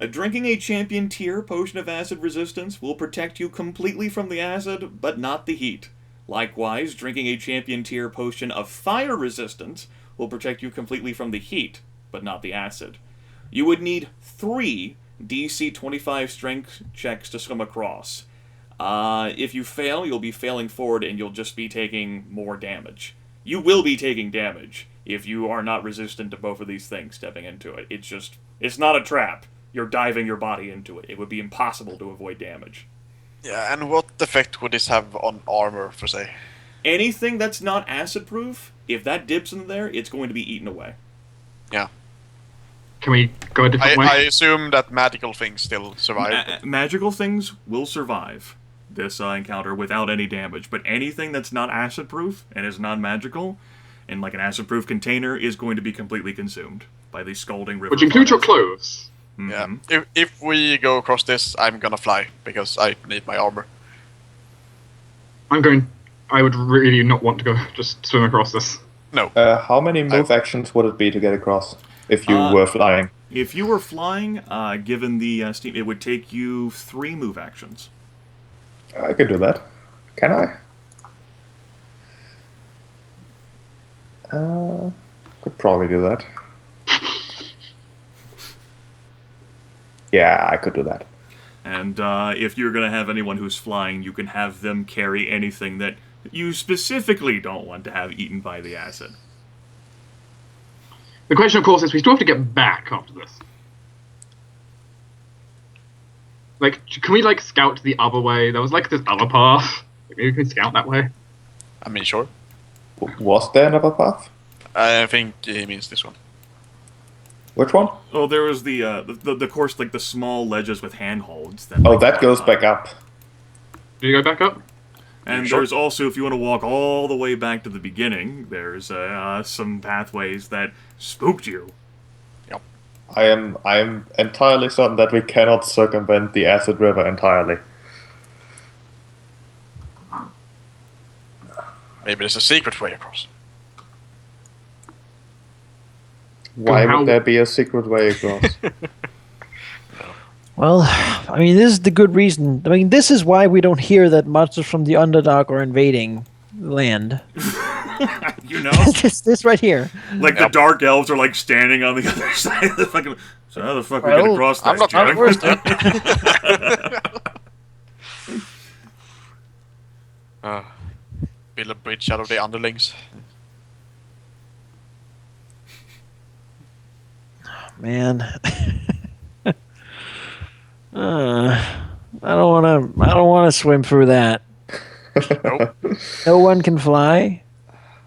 Drinking a champion tier potion of acid resistance will protect you completely from the acid, but not the heat. Likewise, drinking a champion tier potion of fire resistance will protect you completely from the heat, but not the acid. You would need 3 DC 25 strength checks to swim across. If you fail, you'll be failing forward and you'll just be taking more damage. You will be taking damage if you are not resistant to both of these things stepping into it. It's not a trap. You're diving your body into it. It would be impossible to avoid damage. Yeah, and what effect would this have on armor, for say? Anything that's not acid-proof, if that dips in there, it's going to be eaten away. Yeah. Can we go a different way? I assume that magical things still survive. Magical things will survive this encounter without any damage, but anything that's not acid-proof and is non-magical, in like an acid-proof container, is going to be completely consumed by the scalding river. Which includes your clothes. Mm-hmm. Yeah. If we go across this, I'm gonna fly, because I need my armor. I would really not want to go just swim across this. No. How many move actions would it be to get across if you were flying? If you were flying, given the steam, it would take you 3 move actions. I could do that. Can I? Could probably do that. Yeah, I could do that. And if you're going to have anyone who's flying, you can have them carry anything that you specifically don't want to have eaten by the acid. The question, of course, is we still have to get back after this. Like, can we, like, scout the other way? There was, like, this other path. Maybe we can scout that way. I mean, sure. Was there another path? I think he means this one. Which one? Oh, there was the course, like the small ledges with handholds. That goes back up. Do you go back up? And there's also, if you want to walk all the way back to the beginning, there's some pathways that spooked you. Yep. I am entirely certain that we cannot circumvent the acid river entirely. Maybe there's a secret way across. Why would there be a secret way across? Well, I mean, this is the good reason. I mean, this is why we don't hear that monsters from the Underdark are invading land. You know? this right here. Like the dark elves are like standing on the other side of the fucking... So how the fuck we get across that? I'm not trying to worst build a bridge out of the underlings. Man. I don't wanna swim through that. Nope. No one can fly?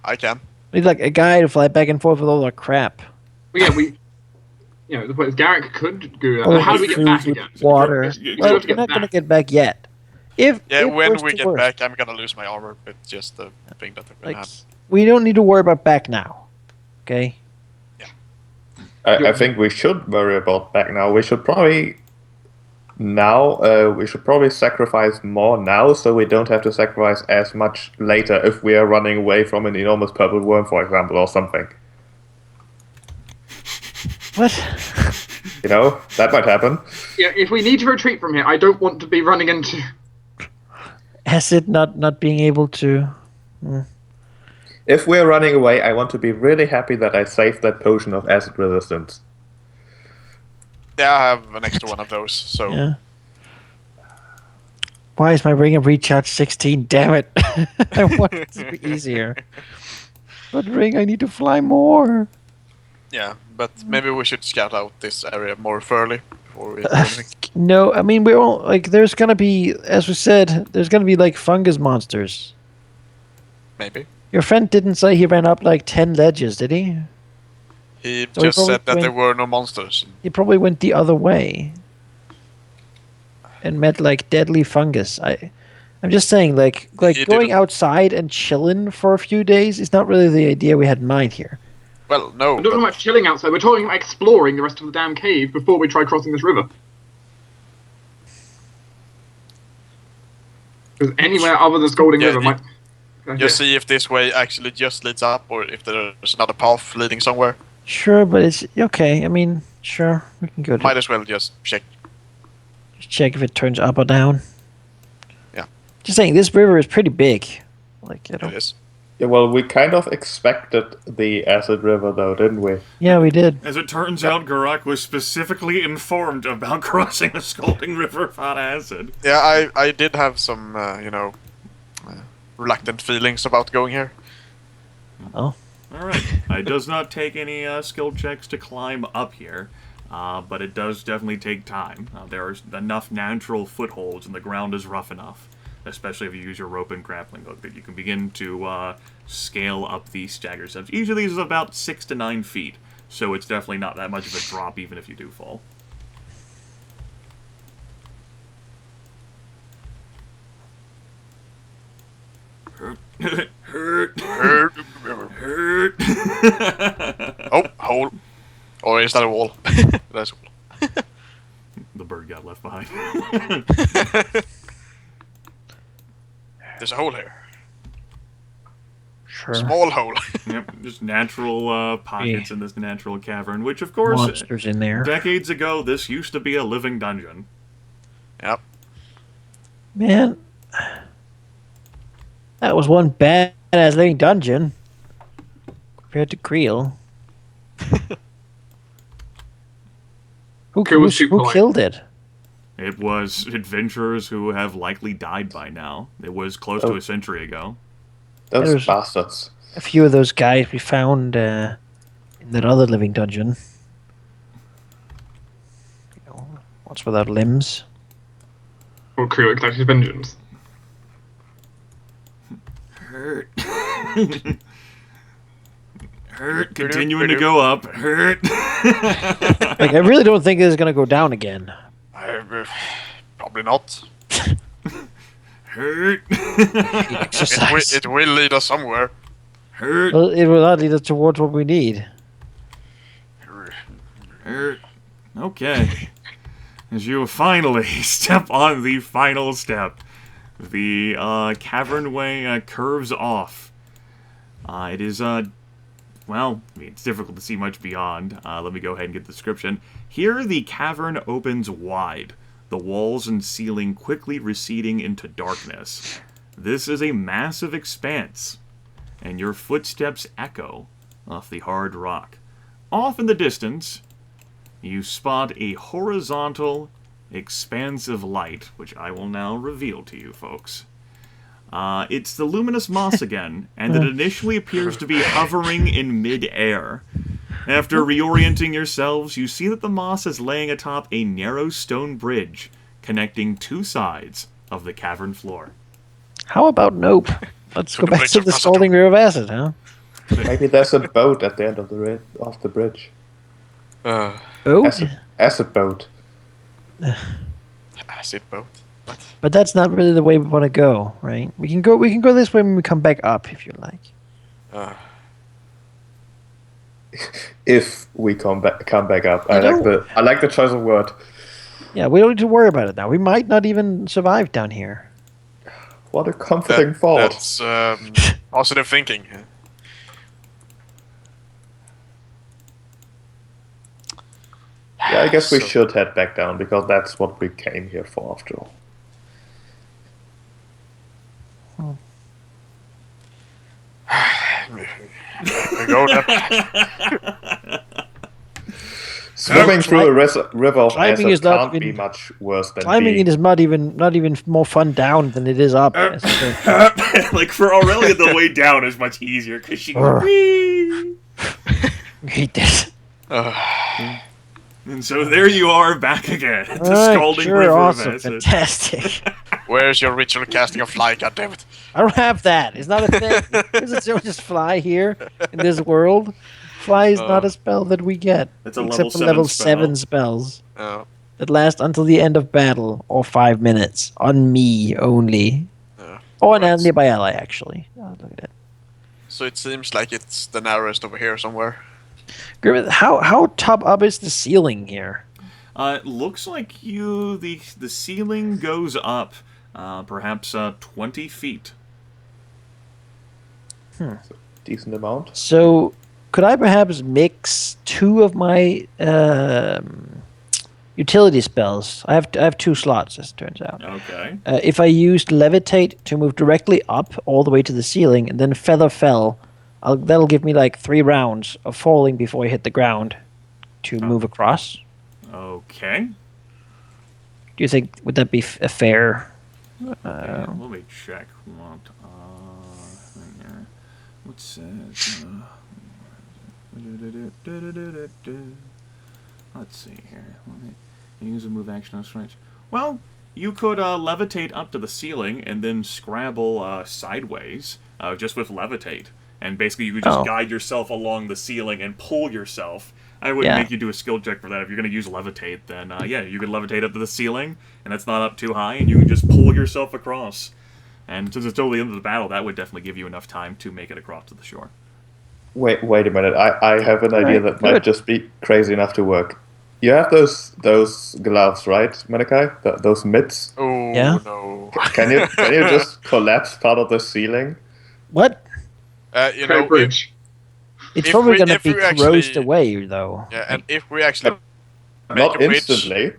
I can. We need like a guy to fly back and forth with all our crap. Well, yeah, the point is Geráck could do that. How do we get back again? Water. Well, we're not gonna get back yet. If when we get back, I'm gonna lose my armor. It's just the thing that I'm gonna have. We don't need to worry about back now. Okay? I think we should worry about back now. We should probably sacrifice more now, so we don't have to sacrifice as much later if we are running away from an enormous purple worm, for example, or something. What? You know, that might happen. Yeah, if we need to retreat from here, I don't want to be running into... Acid not being able to... If we're running away, I want to be really happy that I saved that potion of acid resistance. Yeah, I have an extra one of those, so... Yeah. Why is my ring of recharge 16? Damn it. I want it to be easier. But ring, I need to fly more. Yeah, but maybe we should scout out this area more thoroughly before we do anything. No, I mean, we're all, like, there's gonna be, as we said, there's gonna be, like, fungus monsters. Maybe. Your friend didn't say he ran up, like, 10 ledges, did he? He just said that there were no monsters. He probably went the other way. And met, like, deadly fungus. I'm just saying, like going outside and chilling for a few days is not really the idea we had in mind here. Well, no. We're not talking about chilling outside, we're talking about exploring the rest of the damn cave before we try crossing this river. Because anywhere other than Scalding River might... Just see if this way actually just leads up, or if there's another path leading somewhere. Sure, but it's okay. I mean, sure, we can go to Might as well just check. check if it turns up or down. Yeah. Just saying, this river is pretty big. Like, you know. It is. Yeah, well, we kind of expected the acid river, though, didn't we? Yeah, we did. As it turns out, Geráck was specifically informed about crossing a scalding river of hot acid. Yeah, I did have some, reluctant feelings about going here. Oh. Alright. It does not take any skill checks to climb up here, but it does definitely take time. There are enough natural footholds, and the ground is rough enough, especially if you use your rope and grappling hook, that you can begin to scale up these stagger steps. Each of these is about 6 to 9 feet, so it's definitely not that much of a drop, even if you do fall. Hurt. Oh, hole. Or is that a wall? That's a wall. The bird got left behind. There's a hole here. Sure. Small hole. Yep, just natural pockets in this natural cavern, which, of course, Monsters in there. decades ago, this used to be a living dungeon. Yep. Man, that was one badass living dungeon compared to Creel. Who killed it? It was adventurers who have likely died by now. It was close to a century ago. Those There's- bastards. A few of those guys we found in that other living dungeon. You know, ones without limbs. Or crew exact vengeance. Hurt. Hurt. Continuing to go up. Hurt. Like, I really don't think this is gonna go down again. Probably not. Hurt. Exercise. It will lead us somewhere. Hurt. Well, it will not lead us towards what we need. Hurt. Okay. As you finally step on the final step, the cavernway curves off. It is, well, I mean, it's difficult to see much beyond. Let me go ahead and get the description. Here, the cavern opens wide, the walls and ceiling quickly receding into darkness. This is a massive expanse, and your footsteps echo off the hard rock. Off in the distance, you spot a horizontal, expansive light, which I will now reveal to you folks. It's the luminous moss again, and it initially appears to be hovering in mid-air. After reorienting yourselves, you see that the moss is laying atop a narrow stone bridge connecting two sides of the cavern floor. How about nope? Let's go back bridge to of the Khazad-dûm. scalding river of acid, huh? Maybe there's a boat at the end of the bridge. Boat? Acid boat. Acid boat. What? But that's not really the way we want to go, right? We can go this way when we come back up, if you like. If we come back up, I like the choice of word. Yeah, we don't need to worry about it now. We might not even survive down here. What a comforting thought. That's positive thinking. Yeah, I guess we So- should head back down because that's what we came here for after all. We go then. Swimming through a river of Climbing acid is not can't be even- much worse than Climbing being... it is not even more fun down than it is up. Like, for Aurelia, the way down is much easier, because she goes, whee! Hate this. And so there you are, back again. It's a Alright, scalding sure, river awesome, of acid. fantastic. Where's your ritual casting of fly, goddammit? I don't have that. It's not a thing. Doesn't just fly here in this world. Fly is not a spell that we get. It's a except level for 7 level spell. 7 spells Oh. that last until the end of battle or 5 minutes on me only. Yeah. Or on a Right. nearby ally, actually. Oh, look at that. So it seems like it's the narrowest over here somewhere. Grimith, how top up is the ceiling here? It looks like the ceiling goes up perhaps 20 feet. Decent amount. So, could I perhaps mix 2 of my utility spells? I have 2 slots, as it turns out. Okay. If I used levitate to move directly up all the way to the ceiling, and then feather fell, that'll give me like 3 rounds of falling before I hit the ground to move across. Okay. Do you think would that be a fair? Let me check. What's let's see here. Use a move action on strength. Well, you could levitate up to the ceiling and then scrabble sideways just with levitate. And basically you could just guide yourself along the ceiling and pull yourself. I wouldn't make you do a skill check for that. If you're going to use levitate, then you could levitate up to the ceiling, and that's not up too high, and you can just pull yourself across. And since it's totally into the battle, that would definitely give you enough time to make it across to the shore. Wait a minute. I have an idea that might just be crazy enough to work. You have those gloves, right, Manaki? Those mitts? Oh, Yeah? no. Can you just collapse part of the ceiling? What? Bridge. It's If probably we- going to if be we corrosed actually- away, though. Yeah, and if we actually make Not a bridge, instantly.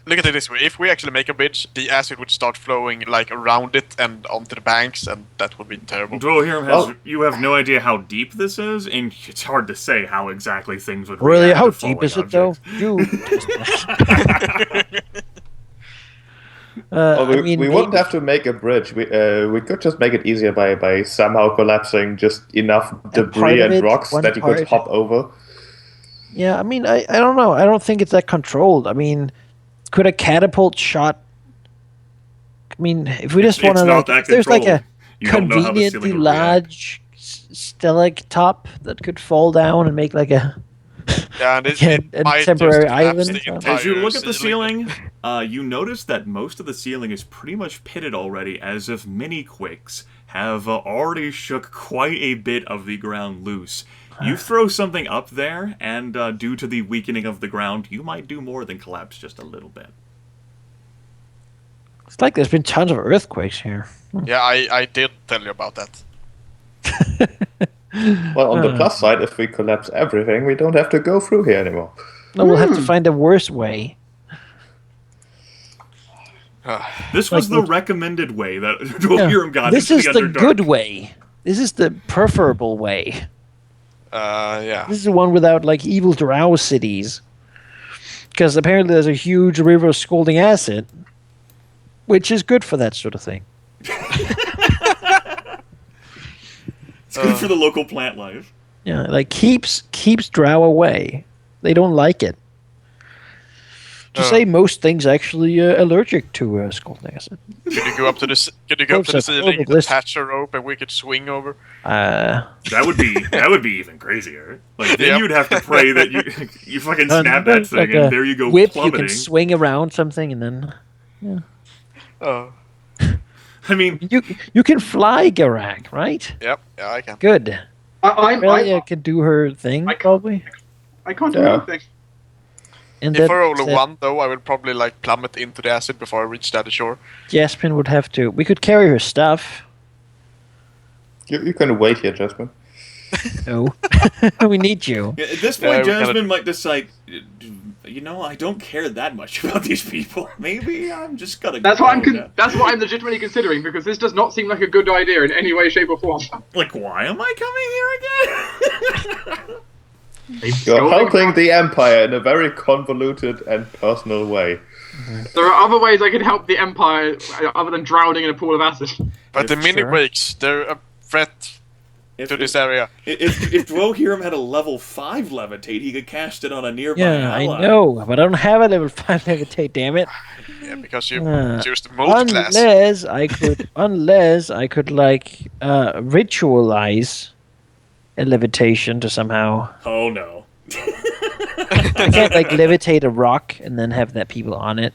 look at it this way: if we actually make a bridge, the acid would start flowing like around it and onto the banks, and that would be terrible. Dwohurim has you have no idea how deep this is, and it's hard to say how exactly things would Really? react How to deep falling is it, though? objects. We wouldn't have to make a bridge. We could just make it easier by somehow collapsing just enough debris of and it, rocks one that you could part. hop over. Yeah, I mean, I don't know. I don't think it's that controlled. I mean, could a catapult shot... I mean, if we just It's want to, not like, that if there's like a controlled. You don't know how the conveniently ceiling would react. large stalactop that could fall down and make like a Yeah, and it, Yeah, it and might temporary just collapse island. the entire As you look at the ceiling, you notice that most of the ceiling is pretty much pitted already, as if mini quakes have already shook quite a bit of the ground loose. You throw something up there, and due to the weakening of the ground, you might do more than collapse just a little bit. It's like there's been tons of earthquakes here. Yeah, I did tell you about that. Well, on the plus side, if we collapse everything, we don't have to go through here anymore. No, we'll have to find a worse way. This was Like the recommended way that Dwohurim got This into is the the Underdark. good way. This is the preferable way. Yeah. This is the one without like evil drow cities. Because apparently there's a huge river of scalding acid, which is good for that sort of thing. It's good for the local plant life. Yeah, like keeps drow away. They don't like it. To say most things actually allergic to scalding acid. Could you go up to the ceiling, List. attach a rope, and we could swing over? That would be even crazier. Like then Yep. you'd have to pray that you fucking snap that thing, like a and there you go whip, plummeting. you can swing around something and then Oh. I mean, you can fly, Geráck, right? Yep, yeah, I can. Good. Aurelia I can do her thing, I- probably. can't do Yeah. anything. And If then I roll a 1, though, I would probably like plummet into the acid before I reach the other shore. Jasmine would have to. We could carry her stuff. You can wait here, Jasmine. No. We need you. at this Yeah, point, we kinda- Jasmine might decide, I don't care that much about these people. Maybe I'm just gonna. That's what go now. That's what I'm legitimately considering because this does not seem like a good idea in any way, shape, or form. Like, why am I coming here again? You're helping the Empire in a very convoluted and personal way. There are other ways I can help the Empire other than drowning in a pool of acid. But the mini sure. quakes, they're a threat to this area. If Dwohurim had a level 5 levitate, he could cast it on a nearby Yeah, I ally. know, but I don't have a level 5 levitate, damn it. Yeah, because you Uh, choose the multi-class. Unless I could like ritualize a levitation to somehow. Oh no. I can't like levitate a rock and then have that people on it.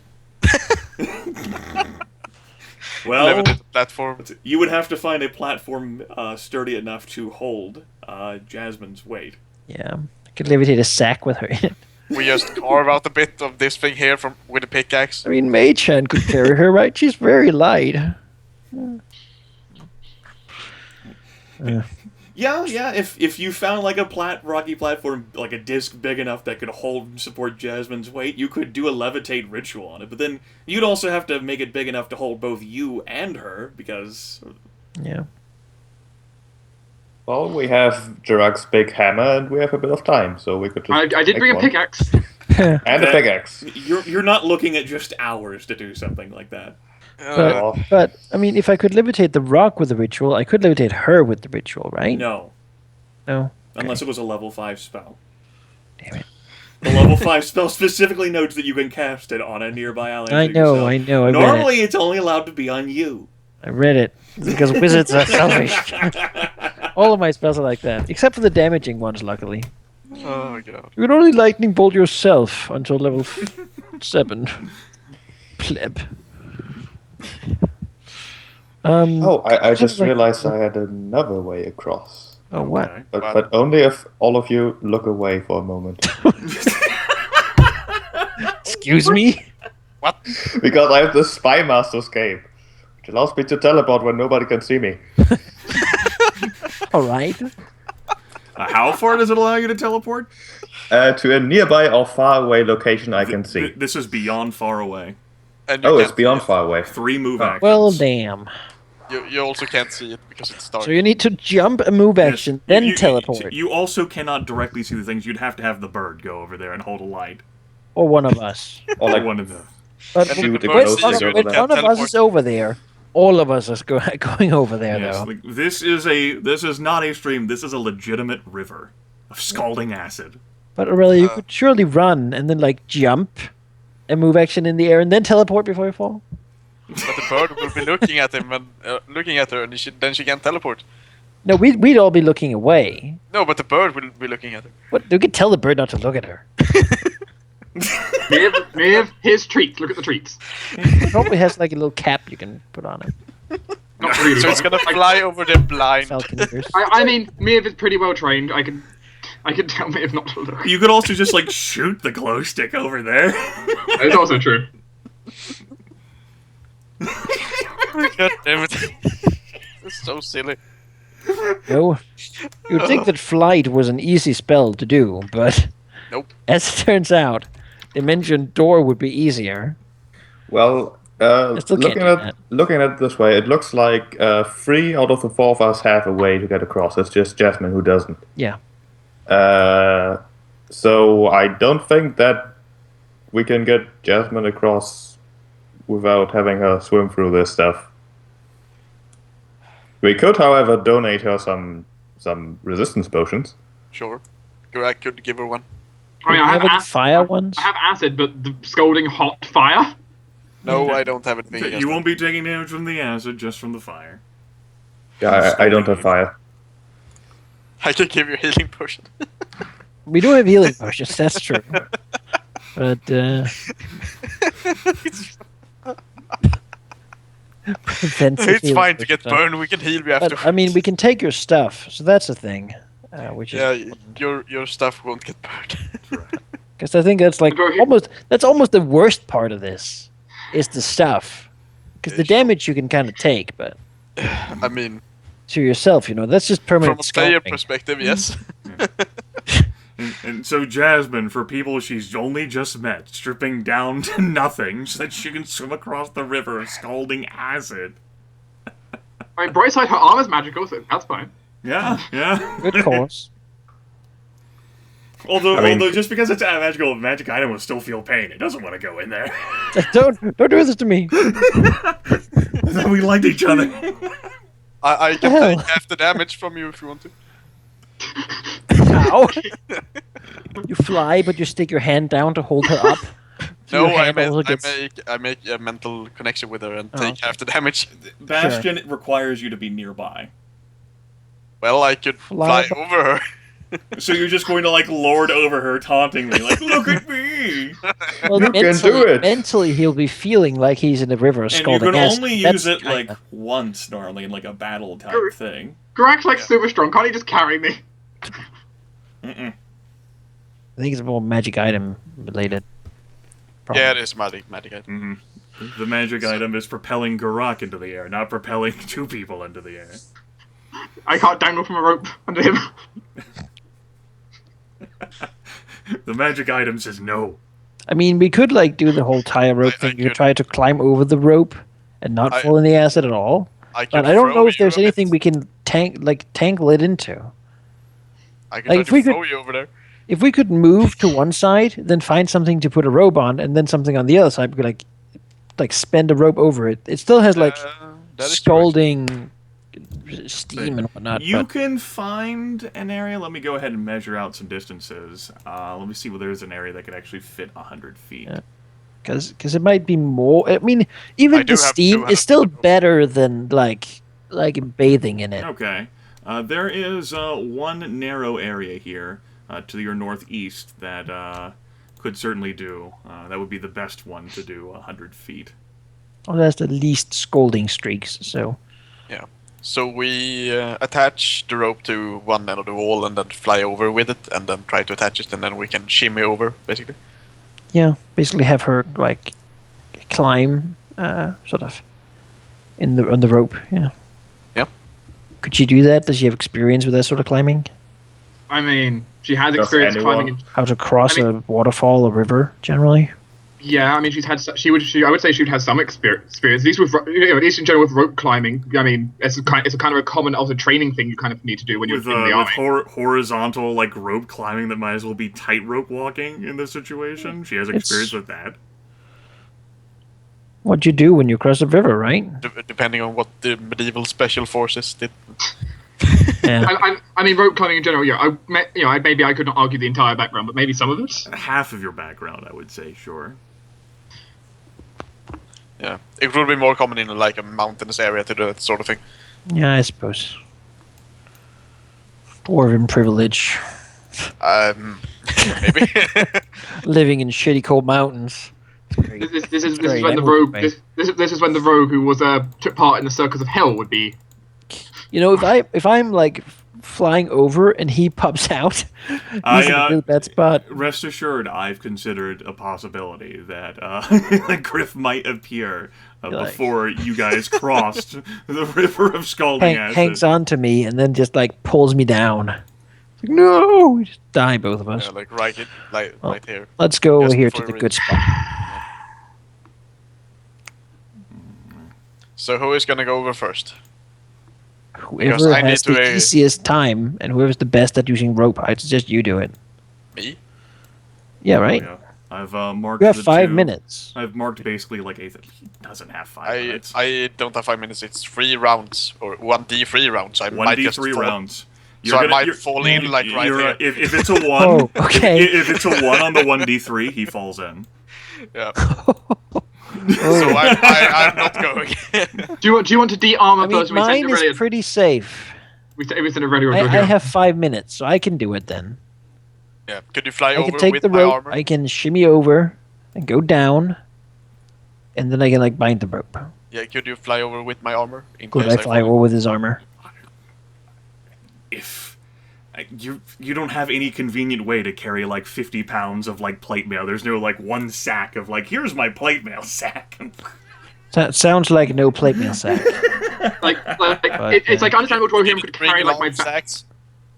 Well, Levitate the platform. you would have to find a platform sturdy enough to hold Jasmine's weight. Yeah, I could levitate a sack with her in it. We just carve out a bit of this thing here with a pickaxe. I mean, Mage Hand could carry her, right? She's very light. Yeah. If you found like a rocky platform, like a disc big enough that could hold and support Jasmine's weight, you could do a levitate ritual on it. But then you'd also have to make it big enough to hold both you and her, because... Yeah. Well, we have Geráck's big hammer, and we have a bit of time, so we could just. I did bring a one. pickaxe. And a pickaxe. You're not looking at just hours to do something like that. But I mean, if I could levitate the rock with the ritual, I could levitate her with the ritual, right? No. No. Unless it was a level 5 spell. Damn it. The level 5 spell specifically notes that you can cast it on a nearby ally. I know. I read Normally, it's only allowed to be on you. I read it. Because wizards are selfish. All of my spells are like that. Except for the damaging ones, luckily. Oh, God. You can only lightning bolt yourself until level 7. Pleb. I just realized I had another way across. Oh, what? Okay. But only if all of you look away for a moment. Excuse me? What? Because I have the Spy Master's cape, which allows me to teleport when nobody can see me. Alright. How far does it allow you to teleport? To a nearby or far away location I can see. This is beyond far away. And you Oh, it's can't beyond see it. far away. 3 move actions. Well, damn. You also can't see it because it's dark. So you need to jump a move Yes. action, then You- teleport. You also cannot directly see the things. You'd have to have the bird go over there and hold a light. Or one of us. Or like One of the... But And when with the when bird one sees you, when it one can't of us is teleport. over there, all of us are going over there, Yes, though. like, this is not a stream. This is a legitimate river of scalding acid. But Aurelia, you could surely run and then, like, jump a move action in the air and then teleport before you fall. But the bird will be looking at him and looking at her, and then she can't teleport. No, we'd all be looking away. No, but the bird will be looking at her. What? We could tell the bird not to look at her. Miv, here's treats. Look at the treats. It probably has, like, a little cap you can put on it. Not really. So it's gonna fly over the blind. Falcon ears. I mean, Miv is pretty well trained. I can tell Miv not to look. You could also just like shoot the glow stick over there. It's also true. God damn it. It's so silly. No. You'd think that flight was an easy spell to do, but Nope. as it turns out, Dimension Door would be easier. Well, still can't looking do at it this way, it looks like 3 out of the 4 of us have a way to get across. It's just Jasmine who doesn't. Yeah. So I don't think that we can get Jasmine across without having her swim through this stuff. We could, however, donate her some resistance potions. Sure. Geráck could give her one. I mean, I have Have fire ones? I have acid, but the scalding hot fire. No, I don't have it big enough. You won't be taking damage from the acid, just from the fire. Yeah, I don't have fire. I can give you a healing potion. We do have healing potions, that's true. But, It's fine to get burned. We can heal you after. But, I mean, we can take your stuff, so that's a thing. Which is Yeah, your stuff won't get burned. because I think that's like almost the worst part of this is the stuff. Because the damage you can kind of take, but I mean, to yourself, that's just from permanent a player scarring. perspective, yes. And so Jasmine, for people she's only just met, stripping down to nothing so that she can swim across the river of scalding acid. I mean, bright side, her armor's magical, so that's fine. Yeah. Good cause. Although just because it's a magic item will still feel pain. It doesn't want to go in there. Don't do this to me. We liked each other. I can Hell. take half the damage from you if you want to. Ow. You fly, but you stick your hand down to hold her up. So No, your I hand also gets- make a mental connection with her and Oh, take okay. half the damage. Bastion requires you to be nearby. Well, I could fly over her. So you're just going to like lord over her tauntingly, like, look at me! Well, You can do it. Mentally, he'll be feeling like he's in a river of And you scalding can acid. only That's use it kinda- like once normally in like a battle type thing. Geráck's like super strong. Can't he just carry me? Mm-mm. I think it's more magic item related. Probably. Yeah, it is magic item. The magic item is propelling Geráck into the air, not propelling 2 people into the air. I can't dangle from a rope under him. The magic item says no. I mean, we could like do the whole tie a rope thing. You could. try to climb over the rope and not fall in the acid at all. I But I don't know if there's anything we can tangle it into. I can like, try to throw you over there. If we could move to one side, then find something to put a rope on, and then something on the other side, we could like spend a rope over it. It still has like scalding steam and whatnot. You can find an area. Let me go ahead and measure out some distances. Let me see where there's an area that could actually fit 100 feet. Because it might be more. I mean, even the steam is still better than like bathing in it. Okay. There is one narrow area here to your northeast that could certainly do. That would be the best one to do 100 feet. Oh, that's the least scalding streaks, so... Yeah. So we attach the rope to one end of the wall and then fly over with it and then try to attach it and then we can shimmy over, basically. Yeah, basically have her, like, climb, sort of, on the rope, yeah. Yeah. Could she do that? Does she have experience with that sort of climbing? I mean, she has experience climbing. How to cross a waterfall or river, generally? Yeah, I mean, I would say she'd have some experience. At least at least in general with rope climbing. I mean, it's a kind of a common also training thing you kind of need to do when you're in the army. With horizontal like rope climbing that might as well be tightrope walking in this situation. She has experience with that. What you do when you cross a river, right? Depending on what the medieval special forces did. Yeah. I mean, rope climbing in general. Yeah, maybe I could not argue the entire background, but maybe some of it. Half of your background, I would say, sure. Yeah, it would be more common in like a mountainous area to do that sort of thing. Yeah, I suppose. Dwarven privilege. Maybe. Living in shitty cold mountains. This is when the rogue who was took part in the Circus of Hell would be. You know, if I'm like flying over and he pops out, he's in a really bad spot. Rest assured, I've considered a possibility that Gryph might appear before you guys crossed the river of scalding acid. Hangs on to me and then just like pulls me down. Like, no, we just die, both of us. Yeah, like right here. Let's go over here to the good spot. So who is gonna go over first? Whoever has the easiest time and whoever's the best at using rope, I'd suggest you do it. Me? Yeah, right? Oh, yeah. I've marked. You have 5 minutes. I've marked basically like he doesn't have 5 minutes. I don't have 5 minutes. It's 3 rounds or 1d3 rounds. I might just 1d3 rounds. I might fall in like right here. If it's a 1, oh, okay. if it's a 1 on the 1d3, he falls in. Yeah. So I'm not going. Do you want to de-armor first? Mine is pretty safe. We send Aurelia. I have 5 minutes, so I can do it then. Yeah. Could you fly I over can take with the my rope. armor? I can shimmy over and go down, and then I can like bind the rope. Yeah. Could you fly over with my armor? Could I fly over with his armor? If you don't have any convenient way to carry like 50 pounds of like plate mail, there's no like one sack of like here's my plate mail sack. That sounds like no plate mail sack. It's like understandable Dwohurim could carry like my sacks.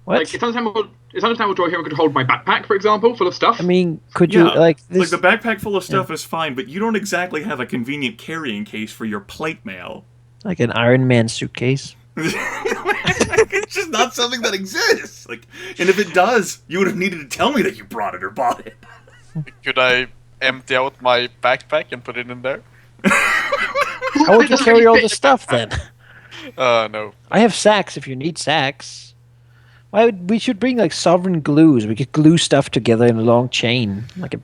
What? Like it's understandable Dwohurim could hold my backpack, for example, full of stuff. I mean, could you like this? Like the backpack full of stuff is fine, but you don't exactly have a convenient carrying case for your plate mail. Like an Iron Man suitcase. It's just not something that exists. Like, and if it does, you would have needed to tell me that you brought it or bought it. Could I empty out my backpack and put it in there? How would you carry all the stuff then? No. I have sacks if you need sacks. We should bring like sovereign glues. We could glue stuff together in a long chain, like a.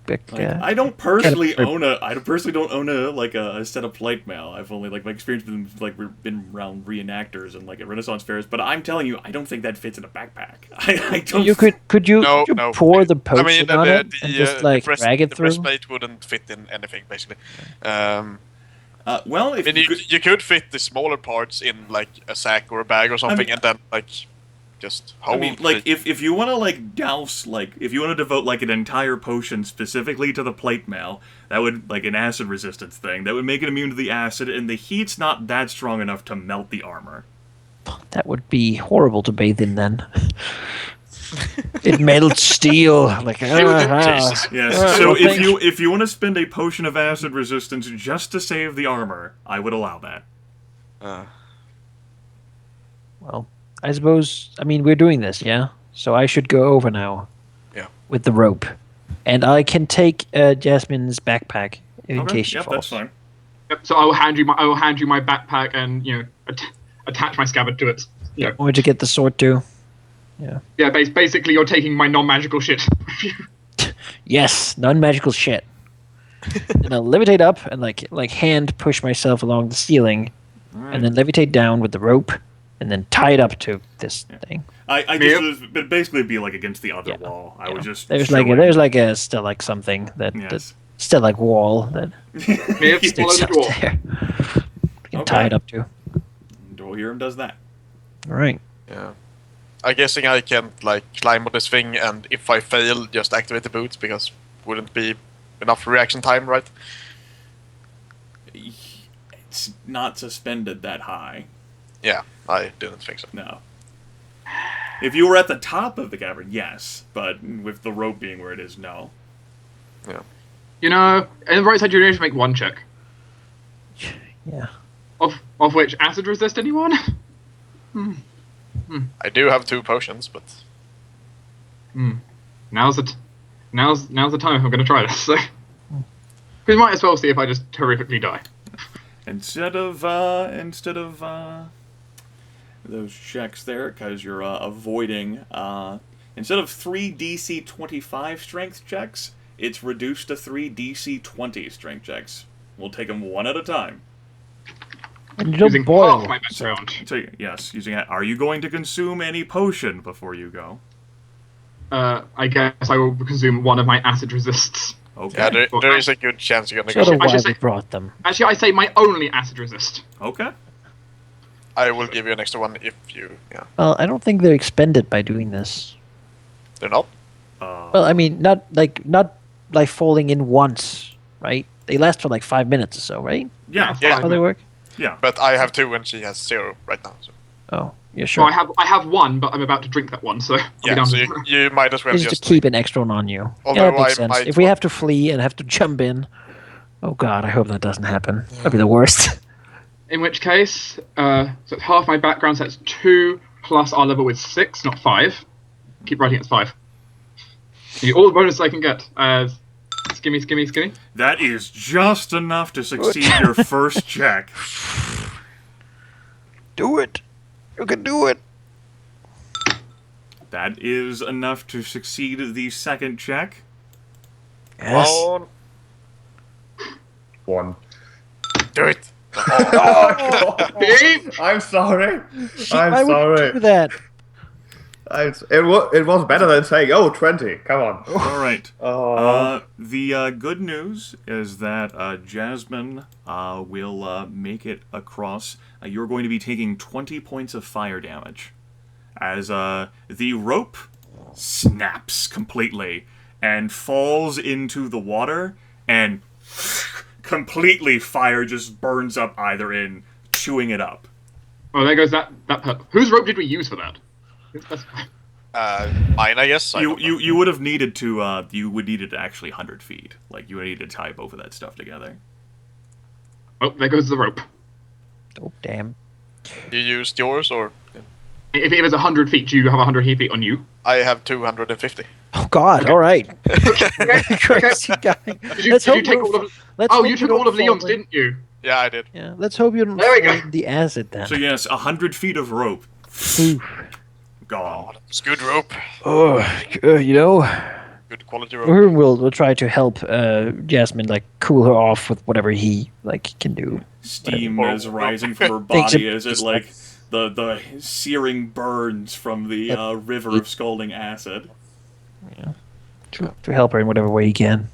I don't personally own a. I personally don't own a set of plate mail. I've only like my experience with them, like we've been around reenactors and like at Renaissance fairs. But I'm telling you, I don't think that fits in a backpack. I don't. You could you pour the potion on it and just like drag it through? The breastplate wouldn't fit in anything basically. Well, if you could fit the smaller parts in like a sack or a bag or something, and then like. Just hold. I mean, like if you want to like douse if you want to devote like an entire potion specifically to the plate mail, that would like an acid resistance thing that would make it immune to the acid, and the heat's not that strong enough to melt the armor. That would be horrible to bathe in then. It melts steel. Like, Jesus. Yes. So thanks. if you want to spend a potion of acid resistance just to save the armor, I would allow that. Well, I suppose. I mean, we're doing this, yeah. So I should go over now. Yeah. With the rope, and I can take Jasmine's backpack in case she Yep, falls. that's fine. Yep, so I will hand you my backpack and attach my scabbard to it. Yeah. Or to get the sword too. Yeah, basically you're taking my non-magical shit. Yes, non-magical shit. And I'll levitate up and like hand push myself along the ceiling, and then levitate down with the rope, and then tie it up to this thing. I just it'd basically be like against the other wall. I would just there's showing- like a still like something that Yes. that's still like wall that Mia, follow sticks the up dwarf. there. You can tie it up to. Dwohurim does that. All right. Yeah. I'm guessing I can like climb on this thing, and if I fail, just activate the boots because wouldn't be enough reaction time, right? It's not suspended that high. Yeah, I didn't think so. No. If you were at the top of the cavern, yes, but with the rope being where it is, no. Yeah. You know, in the right side, you need to make one check. Yeah. Of which acid resist anyone? I do have 2 potions, but Now's the time if I'm going to try this. So. We might as well see if I just horrifically die. Instead of those checks there, because you're avoiding, instead of 3 DC 25 strength checks, it's reduced to 3 DC 20 strength checks. We'll take them one at a time. And you don't Using boil. half my background. So yes, using that. Are you going to consume any potion before you go? I guess I will consume one of my acid resists. Okay. yeah, there is a good chance you're gonna Sort go. of I why should we say- brought them. Actually, I say my only acid resist. Okay. I will give you an extra one if you. Yeah, Well, I don't think they're expended by doing this. they're not. Well, I mean, not like falling in once, right? They last for like 5 minutes or so, right? Yeah. Yeah. How they work? Yeah. But I have 2 and she has 0 right now. So. Oh, yeah, So sure. I have one, but I'm about to drink that one, so I'll be Yeah, down so to you might as well Just to just. keep an extra one on you. Although Yeah, that makes I sense. might If we want- have to flee and have to jump in, oh god, I hope that doesn't happen. That'd be the worst. In which case, so it's half my background, so that's 2 plus our level is 6, not 5. Keep writing it's 5. All the bonuses I can get. Skimmy. That is just enough to succeed your first check. Do it. You can do it. That is enough to succeed the second check. Yes. Oh, 1. do it. Beep! I'm sorry. Why I'm would you sorry. do that? It was better than saying, 20. Come on. All right. Oh. The good news is that Jasmine will make it across. You're going to be taking 20 points of fire damage as the rope snaps completely and falls into the water, and completely fire just burns up either end, chewing it up. Oh, there goes that whose rope did we use for that? Mine, I guess. I don't know. You would have needed to you would need it actually 100 feet. Like you would need to tie both of that stuff together. Oh, there goes the rope. Oh, damn. You used yours, or If it was 100 feet, do you have 100 feet on you? I have 250. Oh, God. All right. Crazy guy. Did you Let's hope take you all don't of? let's Oh, hope you took don't all of fall Leon's, in- didn't you? Yeah, I did. Yeah, let's hope you don't There we fall go. in the acid then. So yes, 100 feet of rope Oof. gone. It's good rope. Oh, you know, Good quality rope. Dwohurim will try to help Jasmine like cool her off with whatever he like can do. Steam is rising from her Takes body a- as it like the searing burns from the river of scalding acid. To help her in whatever way he can.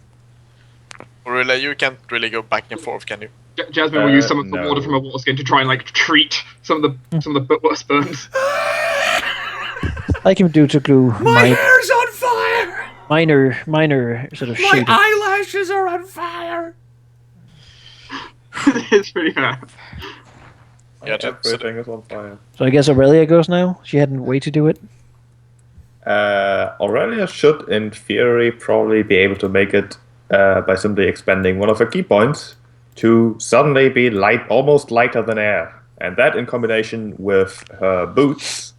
Aurelia, you can't really go back and forth, can you? Jasmine will use some of the no. water from her water skin to try and like treat some of the worst burns. I can do to glue My hair's on fire! minor sort of My shading. eyelashes are on fire! It's pretty bad. Yeah, Everything is on fire. So I guess Aurelia goes now. She hadn't way to do it. Aurelia should, in theory, probably be able to make it by simply expending one of her key points to suddenly be almost lighter than air. And that, in combination with her boots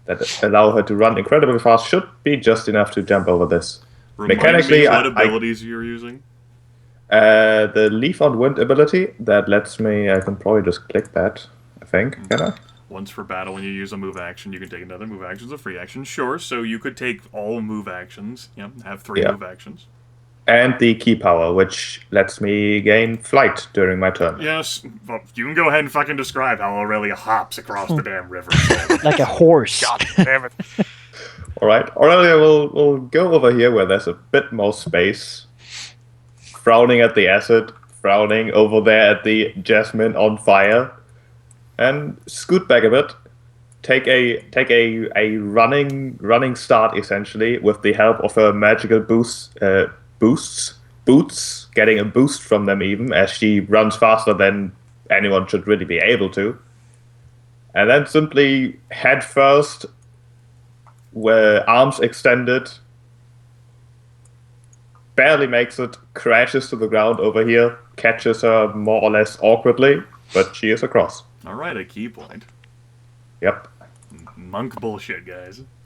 that allow her to run incredibly fast, should be just enough to jump over this. Mechanically, me what abilities you're using. The Leaf on Wind ability that lets me. I can probably just click that. I think. Can I? Once for battle, when you use a move action, you can take another move action as a free action. Sure, so you could take all move actions. Yeah, have 3 move actions. And the key power, which lets me gain flight during my turn. Yes, well, you can go ahead and fucking describe how Aurelia hops across the damn river. Like a horse. God damn it. Alright, Aurelia will go over here where there's a bit more space. Frowning at the acid, frowning over there at the Jasmine on fire. And scoot back a bit. Take a running start, essentially, with the help of her magical boots, getting a boost from them even, as she runs faster than anyone should really be able to. And then simply head first, where arms extended, barely makes it, crashes to the ground over here, catches her more or less awkwardly, but she is across. Alright, a key point. Yep. Monk bullshit, guys.